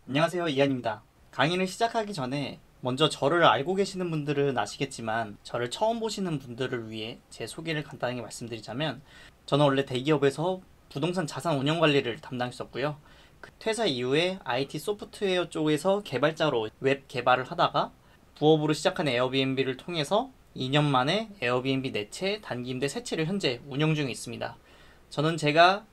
안녕하세요, 이한입니다. 강의를 시작하기 전에 먼저 저를 알고 계시는 분들은 아시겠지만 저를 처음 보시는 분들을 위해 제 소개를 간단하게 말씀드리자면, 저는 원래 대기업에서 부동산 자산 운영 관리를 담당했었고요. 그 퇴사 이후에 IT 소프트웨어 쪽에서 개발자로 웹 개발을 하다가 부업으로 시작한 에어비앤비를 통해서 2년 만에 에어비앤비 4채, 단기 임대 3채를 현재 운영 중에 있습니다. 저는 제가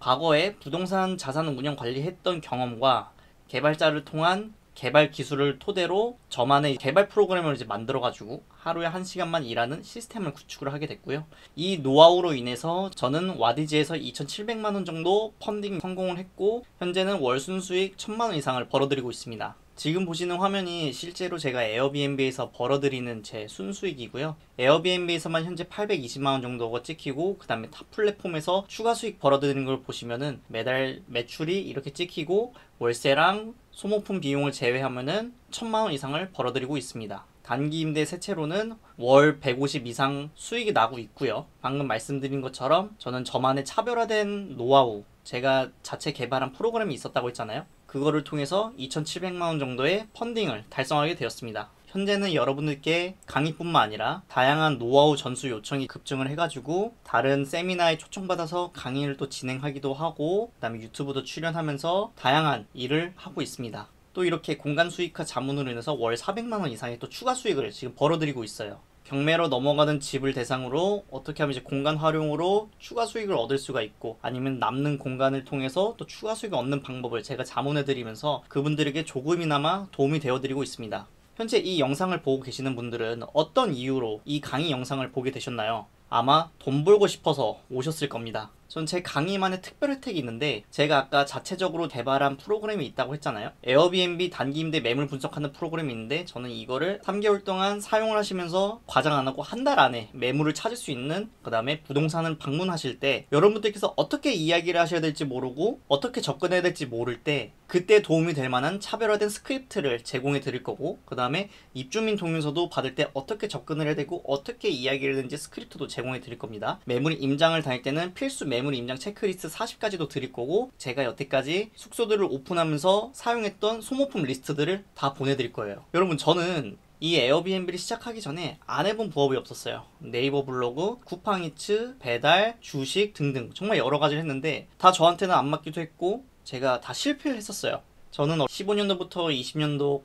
과거에 부동산 자산 운영 관리했던 경험과 개발자를 통한 개발 기술을 토대로 저만의 개발 프로그램을 이제 만들어가지고 하루에 1시간만 일하는 시스템을 구축을 하게 됐고요. 이 노하우로 인해서 저는 와디즈에서 2,700만 원 정도 펀딩 성공을 했고, 현재는 월 순수익 1,000만 원 이상을 벌어들이고 있습니다. 지금 보시는 화면이 실제로 제가 에어비앤비에서 벌어들이는 제 순수익이고요. 에어비앤비에서만 현재 820만 원 정도가 찍히고, 그 다음에 타 플랫폼에서 추가 수익 벌어들이는 걸 보시면은 매달 매출이 이렇게 찍히고, 월세랑 소모품 비용을 제외하면은 1,000만 원 이상을 벌어들이고 있습니다. 단기 임대 세 채로는 월 150 이상 수익이 나고 있고요. 방금 말씀드린 것처럼 저는 저만의 차별화된 노하우, 제가 자체 개발한 프로그램이 있었다고 했잖아요. 그거를 통해서 2,700만 원 정도의 펀딩을 달성하게 되었습니다. 현재는 여러분들께 강의뿐만 아니라 다양한 노하우 전수 요청이 급증을 해가지고 다른 세미나에 초청받아서 강의를 또 진행하기도 하고, 그 다음에 유튜브도 출연하면서 다양한 일을 하고 있습니다. 또 이렇게 공간 수익화 자문으로 인해서 월 400만 원 이상의 또 추가 수익을 지금 벌어들이고 있어요. 경매로 넘어가는 집을 대상으로 어떻게 하면 이제 공간 활용으로 추가 수익을 얻을 수가 있고, 아니면 남는 공간을 통해서 또 추가 수익을 얻는 방법을 제가 자문해드리면서 그분들에게 조금이나마 도움이 되어드리고 있습니다. 현재 이 영상을 보고 계시는 분들은 어떤 이유로 이 강의 영상을 보게 되셨나요? 아마 돈 벌고 싶어서 오셨을 겁니다. 전 제 강의만의 특별 혜택이 있는데, 제가 아까 자체적으로 개발한 프로그램이 있다고 했잖아요. 에어비앤비 단기 임대 매물 분석하는 프로그램이 있는데, 저는 이거를 3개월 동안 사용을 하시면서 과장 안 하고 한 달 안에 매물을 찾을 수 있는, 그 다음에 부동산을 방문하실 때 여러분들께서 어떻게 이야기를 하셔야 될지 모르고 어떻게 접근해야 될지 모를 때 그때 도움이 될 만한 차별화된 스크립트를 제공해 드릴 거고, 그 다음에 입주민 동의서도 받을 때 어떻게 접근을 해야 되고 어떻게 이야기를 하는지 스크립트도 제공해 드릴 겁니다. 매물 임장을 다닐 때는 필수 매물 임장 체크리스트 40가지도 드릴 거고, 제가 여태까지 숙소들을 오픈하면서 사용했던 소모품 리스트들을 다 보내드릴 거예요. 여러분, 저는 이 에어비앤비를 시작하기 전에 안 해본 부업이 없었어요. 네이버 블로그, 쿠팡이츠, 배달, 주식 등등 정말 여러 가지를 했는데 다 저한테는 안 맞기도 했고 제가 다 실패를 했었어요. 저는 15년도부터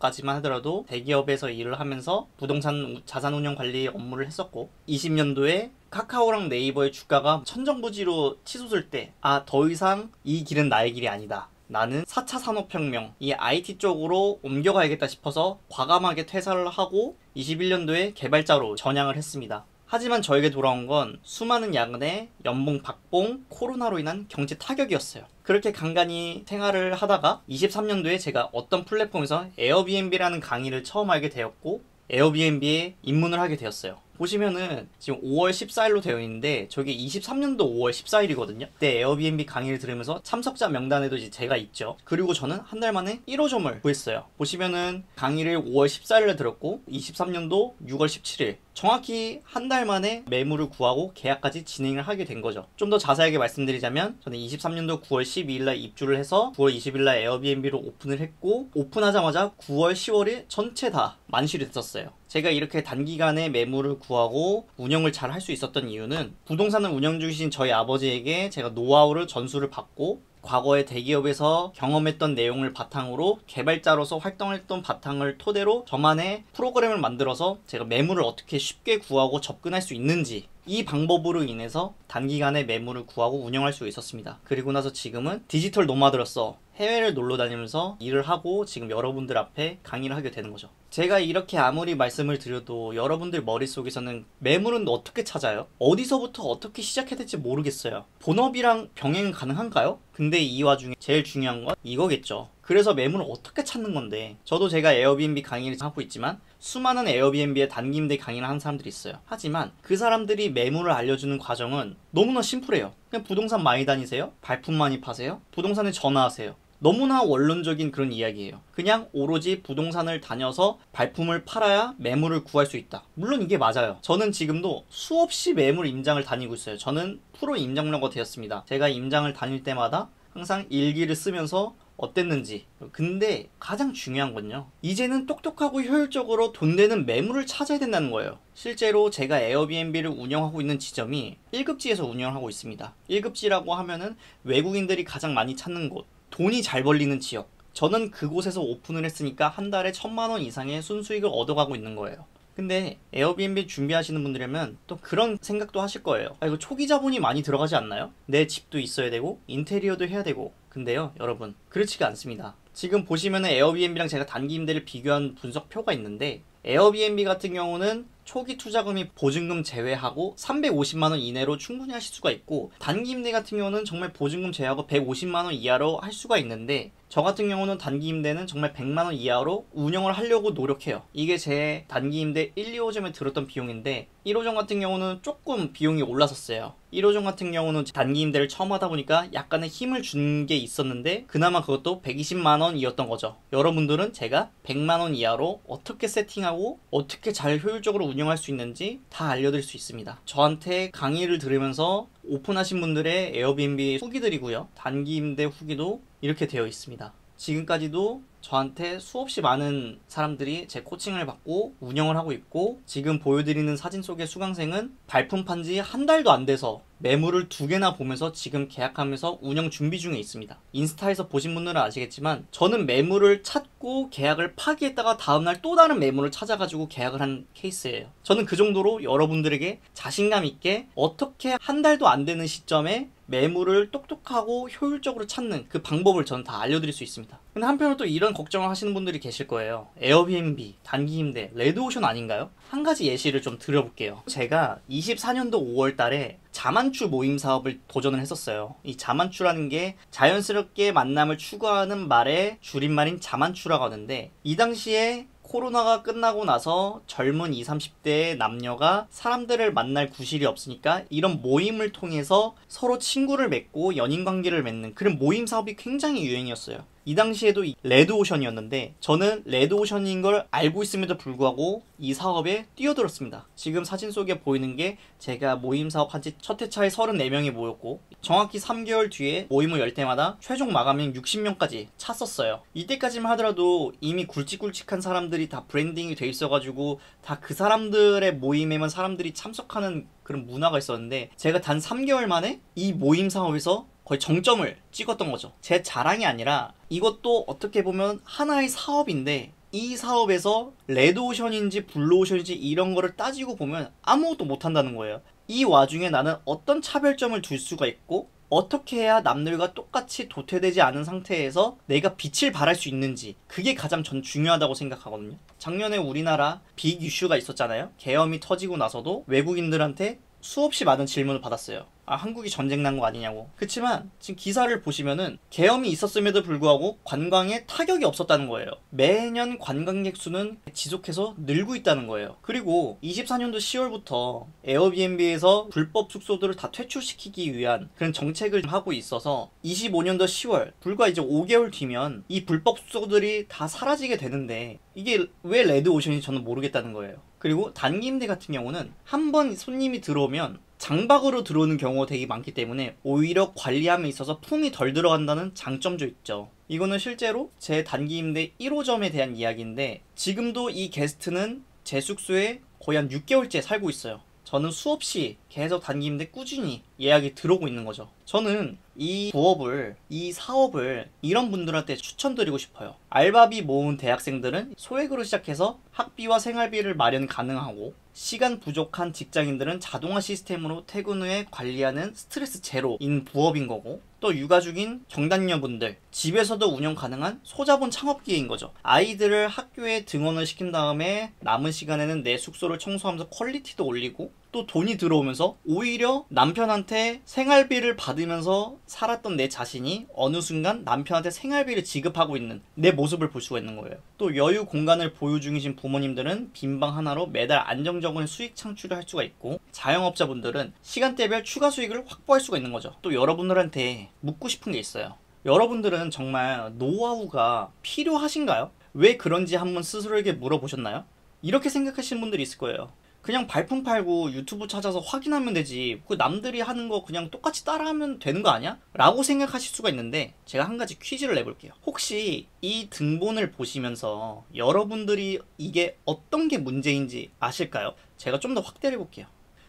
20년도까지만 하더라도 대기업에서 일을 하면서 부동산 자산운용 관리 업무를 했었고, 20년도에 카카오랑 네이버의 주가가 천정부지로 치솟을 때, 더 이상 이 길은 나의 길이 아니다, 나는 4차 산업혁명, 이 IT 쪽으로 옮겨가야겠다 싶어서 과감하게 퇴사를 하고 21년도에 개발자로 전향을 했습니다. 하지만 저에게 돌아온 건 수많은 야근에 연봉 박봉, 코로나로 인한 경제 타격이었어요. 그렇게 간간히 생활을 하다가 23년도에 제가 어떤 플랫폼에서 에어비앤비라는 강의를 처음 알게 되었고, 에어비앤비에 입문을 하게 되었어요. 보시면은 지금 5월 14일로 되어 있는데 저게 23년도 5월 14일이거든요. 그때 에어비앤비 강의를 들으면서 참석자 명단에도 이제 제가 있죠. 그리고 저는 한 달 만에 1호점을 구했어요. 보시면은 강의를 5월 14일에 들었고 23년도 6월 17일, 정확히 한 달 만에 매물을 구하고 계약까지 진행을 하게 된 거죠. 좀 더 자세하게 말씀드리자면, 저는 23년도 9월 12일날 입주를 해서 9월 20일날 에어비앤비로 오픈을 했고, 오픈하자마자 9월 10월에 전체 다 만실이 됐었어요. 제가 이렇게 단기간에 매물을 구하고 운영을 잘 할 수 있었던 이유는, 부동산을 운영 중이신 저희 아버지에게 제가 노하우를 전수를 받고, 과거에 대기업에서 경험했던 내용을 바탕으로 개발자로서 활동했던 바탕을 토대로 저만의 프로그램을 만들어서 제가 매물을 어떻게 쉽게 구하고 접근할 수 있는지, 이 방법으로 인해서 단기간에 매물을 구하고 운영할 수 있었습니다. 그리고 나서 지금은 디지털 노마드로서 해외를 놀러 다니면서 일을 하고 지금 여러분들 앞에 강의를 하게 되는 거죠. 제가 이렇게 아무리 말씀을 드려도 여러분들 머릿속에서는 매물은 어떻게 찾아요? 어디서부터 어떻게 시작해야 될지 모르겠어요. 본업이랑 병행 가능한가요? 근데 이 와중에 제일 중요한 건 이거겠죠. 그래서 매물을 어떻게 찾는 건데, 저도 제가 에어비앤비 강의를 하고 있지만 수많은 에어비앤비의 단기 임대 강의를 하는 사람들이 있어요. 하지만 그 사람들이 매물을 알려주는 과정은 너무나 심플해요. 그냥 부동산 많이 다니세요? 발품 많이 파세요? 부동산에 전화하세요. 너무나 원론적인 그런 이야기예요. 그냥 오로지 부동산을 다녀서 발품을 팔아야 매물을 구할 수 있다. 물론 이게 맞아요. 저는 지금도 수없이 매물 임장을 다니고 있어요. 저는 프로 임장러가 되었습니다. 제가 임장을 다닐 때마다 항상 일기를 쓰면서 어땠는지. 근데 가장 중요한 건요, 이제는 똑똑하고 효율적으로 돈 되는 매물을 찾아야 된다는 거예요. 실제로 제가 에어비앤비를 운영하고 있는 지점이 1급지에서 운영하고 있습니다. 1급지라고 하면은 외국인들이 가장 많이 찾는 곳, 돈이 잘 벌리는 지역. 저는 그곳에서 오픈을 했으니까 한 달에 1,000만원 이상의 순수익을 얻어가고 있는 거예요. 근데 에어비앤비 준비하시는 분들이라면 또 그런 생각도 하실 거예요. 아, 이거 초기 자본이 많이 들어가지 않나요? 내 집도 있어야 되고 인테리어도 해야 되고. 근데요 여러분, 그렇지가 않습니다. 지금 보시면은 에어비앤비랑 제가 단기 임대를 비교한 분석표가 있는데, 에어비앤비 같은 경우는 초기 투자금이 보증금 제외하고 350만원 이내로 충분히 하실 수가 있고, 단기 임대 같은 경우는 정말 보증금 제외하고 150만원 이하로 할 수가 있는데, 저 같은 경우는 단기 임대는 정말 100만원 이하로 운영을 하려고 노력해요. 이게 제 단기 임대 1, 2호점에 들었던 비용인데, 1호점 같은 경우는 조금 비용이 올랐었어요. 1호점 같은 경우는 단기 임대를 처음 하다 보니까 약간의 힘을 준 게 있었는데, 그나마 그것도 120만원이었던 거죠. 여러분들은 제가 100만원 이하로 어떻게 세팅하고 어떻게 잘 효율적으로 운영할 수 있는지 다 알려드릴 수 있습니다. 저한테 강의를 들으면서 오픈하신 분들의 에어비앤비 후기들이고요, 단기 임대 후기도 이렇게 되어 있습니다. 지금까지도 저한테 수없이 많은 사람들이 제 코칭을 받고 운영을 하고 있고, 지금 보여드리는 사진 속의 수강생은 발품판 지 한 달도 안 돼서 매물을 2개나 보면서 지금 계약하면서 운영 준비 중에 있습니다. 인스타에서 보신 분들은 아시겠지만 저는 매물을 찾고 계약을 파기했다가 다음날 또 다른 매물을 찾아가지고 계약을 한 케이스예요. 저는 그 정도로 여러분들에게 자신감 있게 어떻게 한 달도 안 되는 시점에 매물을 똑똑하고 효율적으로 찾는 그 방법을 저는 다 알려드릴 수 있습니다. 근데 한편으로 또 이런 걱정을 하시는 분들이 계실 거예요. 에어비앤비, 단기 임대, 레드오션 아닌가요? 한 가지 예시를 좀 드려볼게요. 제가 24년도 5월 달에 자만추 모임 사업을 도전을 했었어요. 이 자만추라는 게 자연스럽게 만남을 추구하는 말의 줄임말인 자만추라고 하는데, 이 당시에 코로나가 끝나고 나서 젊은 20, 30대의 남녀가 사람들을 만날 구실이 없으니까 이런 모임을 통해서 서로 친구를 맺고 연인관계를 맺는 그런 모임 사업이 굉장히 유행이었어요. 이 당시에도 레드오션이었는데, 저는 레드오션인 걸 알고 있음에도 불구하고 이 사업에 뛰어들었습니다. 지금 사진 속에 보이는 게 제가 모임 사업한 지 첫 회차에 34명이 모였고, 정확히 3개월 뒤에 모임을 열 때마다 최종 마감인 60명까지 찼었어요. 이때까지만 하더라도 이미 굵직굵직한 사람들이 다 브랜딩이 돼 있어가지고 다 그 사람들의 모임에만 사람들이 참석하는 그런 문화가 있었는데, 제가 단 3개월 만에 이 모임 사업에서 거의 정점을 찍었던 거죠. 제 자랑이 아니라 이것도 어떻게 보면 하나의 사업인데, 이 사업에서 레드오션인지 블루오션인지 이런 거를 따지고 보면 아무것도 못한다는 거예요. 이 와중에 나는 어떤 차별점을 둘 수가 있고, 어떻게 해야 남들과 똑같이 도태되지 않은 상태에서 내가 빛을 발할 수 있는지, 그게 가장 전 중요하다고 생각하거든요. 작년에 우리나라 빅 이슈가 있었잖아요. 계엄이 터지고 나서도 외국인들한테 수없이 많은 질문을 받았어요. 아, 한국이 전쟁 난 거 아니냐고. 그치만 지금 기사를 보시면은 계엄이 있었음에도 불구하고 관광에 타격이 없었다는 거예요. 매년 관광객 수는 지속해서 늘고 있다는 거예요. 그리고 24년도 10월부터 에어비앤비에서 불법 숙소들을 다 퇴출시키기 위한 그런 정책을 하고 있어서 25년도 10월, 불과 이제 5개월 뒤면 이 불법 숙소들이 다 사라지게 되는데, 이게 왜 레드오션인지 저는 모르겠다는 거예요. 그리고 단기 임대 같은 경우는 한 번 손님이 들어오면 장박으로 들어오는 경우가 되게 많기 때문에 오히려 관리함에 있어서 품이 덜 들어간다는 장점도 있죠. 이거는 실제로 제 단기 임대 1호점에 대한 이야기인데, 지금도 이 게스트는 제 숙소에 거의 한 6개월째 살고 있어요. 저는 수없이 계속 단기 임대 꾸준히 예약이 들어오고 있는 거죠. 저는 이 부업을, 이 사업을 이런 분들한테 추천드리고 싶어요. 알바비 모은 대학생들은 소액으로 시작해서 학비와 생활비를 마련 가능하고, 시간 부족한 직장인들은 자동화 시스템으로 퇴근 후에 관리하는 스트레스 제로인 부업인 거고, 또 육아 중인 경단녀분들, 집에서도 운영 가능한 소자본 창업기회인 거죠. 아이들을 학교에 등원을 시킨 다음에 남은 시간에는 내 숙소를 청소하면서 퀄리티도 올리고, 또 돈이 들어오면서 오히려 남편한테 생활비를 받으면서 살았던 내 자신이 어느 순간 남편한테 생활비를 지급하고 있는 내 모습을 볼 수가 있는 거예요. 또 여유 공간을 보유 중이신 부모님들은 빈방 하나로 매달 안정적인 수익 창출을 할 수가 있고, 자영업자분들은 시간대별 추가 수익을 확보할 수가 있는 거죠. 또 여러분들한테 묻고 싶은 게 있어요. 여러분들은 정말 노하우가 필요하신가요? 왜 그런지 한번 스스로에게 물어보셨나요? 이렇게 생각하시는 분들이 있을 거예요. 그냥 발품 팔고 유튜브 찾아서 확인하면 되지. 그 남들이 하는 거 그냥 똑같이 따라하면 되는 거 아니야? 라고 생각하실 수가 있는데 제가 한 가지 퀴즈를 내볼게요. 혹시 이 등본을 보시면서 여러분들이 이게 어떤 게 문제인지 아실까요? 제가 좀 더 확대해 볼게요.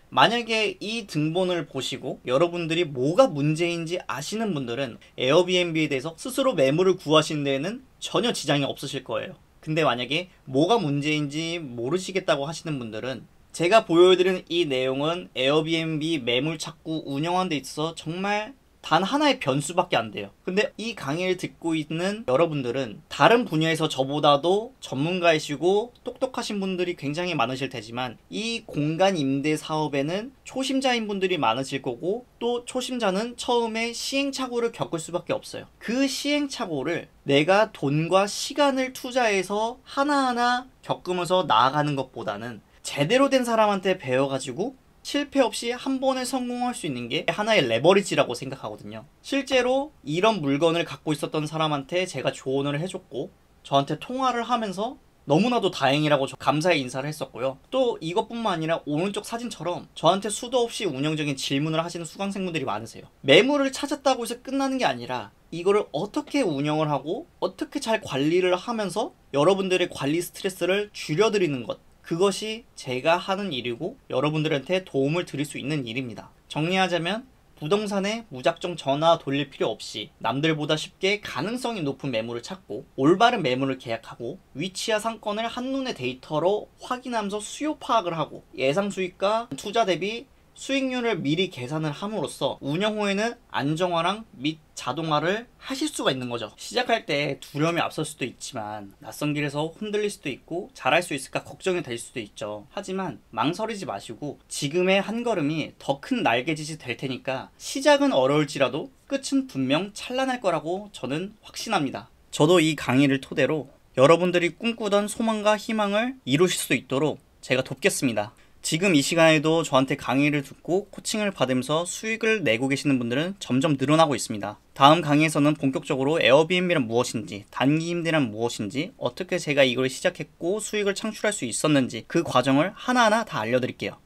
만약에 이 등본을 보시고 여러분들이 뭐가 문제인지 아시는 분들은 에어비앤비에 대해서 스스로 매물을 구하시는 데에는 전혀 지장이 없으실 거예요. 근데 만약에 뭐가 문제인지 모르시겠다고 하시는 분들은 제가 보여드리는 이 내용은 에어비앤비 매물 찾고 운영하는 데 있어서 정말 단 하나의 변수밖에 안 돼요. 근데 이 강의를 듣고 있는 여러분들은 다른 분야에서 저보다도 전문가이시고 똑똑하신 분들이 굉장히 많으실 테지만 이 공간 임대 사업에는 초심자인 분들이 많으실 거고 또 초심자는 처음에 시행착오를 겪을 수밖에 없어요. 그 시행착오를 내가 돈과 시간을 투자해서 하나하나 겪으면서 나아가는 것보다는 제대로 된 사람한테 배워가지고 실패 없이 한 번에 성공할 수 있는 게 하나의 레버리지라고 생각하거든요. 실제로 이런 물건을 갖고 있었던 사람한테 제가 조언을 해줬고 저한테 통화를 하면서 너무나도 다행이라고 감사의 인사를 했었고요. 또 이것뿐만 아니라 오른쪽 사진처럼 저한테 수도 없이 운영적인 질문을 하시는 수강생분들이 많으세요. 매물을 찾았다고 해서 끝나는 게 아니라 이거를 어떻게 운영을 하고 어떻게 잘 관리를 하면서 여러분들의 관리 스트레스를 줄여드리는 것, 그것이 제가 하는 일이고 여러분들한테 도움을 드릴 수 있는 일입니다. 정리하자면 부동산에 무작정 전화 돌릴 필요 없이 남들보다 쉽게 가능성이 높은 매물을 찾고 올바른 매물을 계약하고 위치와 상권을 한눈에 데이터로 확인하면서 수요 파악을 하고 예상 수익과 투자 대비 수익률을 미리 계산을 함으로써 운영 후에는 안정화랑 및 자동화를 하실 수가 있는 거죠. 시작할 때 두려움이 앞설 수도 있지만 낯선 길에서 흔들릴 수도 있고 잘할 수 있을까 걱정이 될 수도 있죠. 하지만 망설이지 마시고 지금의 한 걸음이 더 큰 날개짓이 될 테니까 시작은 어려울지라도 끝은 분명 찬란할 거라고 저는 확신합니다. 저도 이 강의를 토대로 여러분들이 꿈꾸던 소망과 희망을 이루실 수 있도록 제가 돕겠습니다. 지금 이 시간에도 저한테 강의를 듣고 코칭을 받으면서 수익을 내고 계시는 분들은 점점 늘어나고 있습니다. 다음 강의에서는 본격적으로 에어비앤비란 무엇인지, 단기 임대란 무엇인지, 어떻게 제가 이걸 시작했고 수익을 창출할 수 있었는지 그 과정을 하나하나 다 알려드릴게요.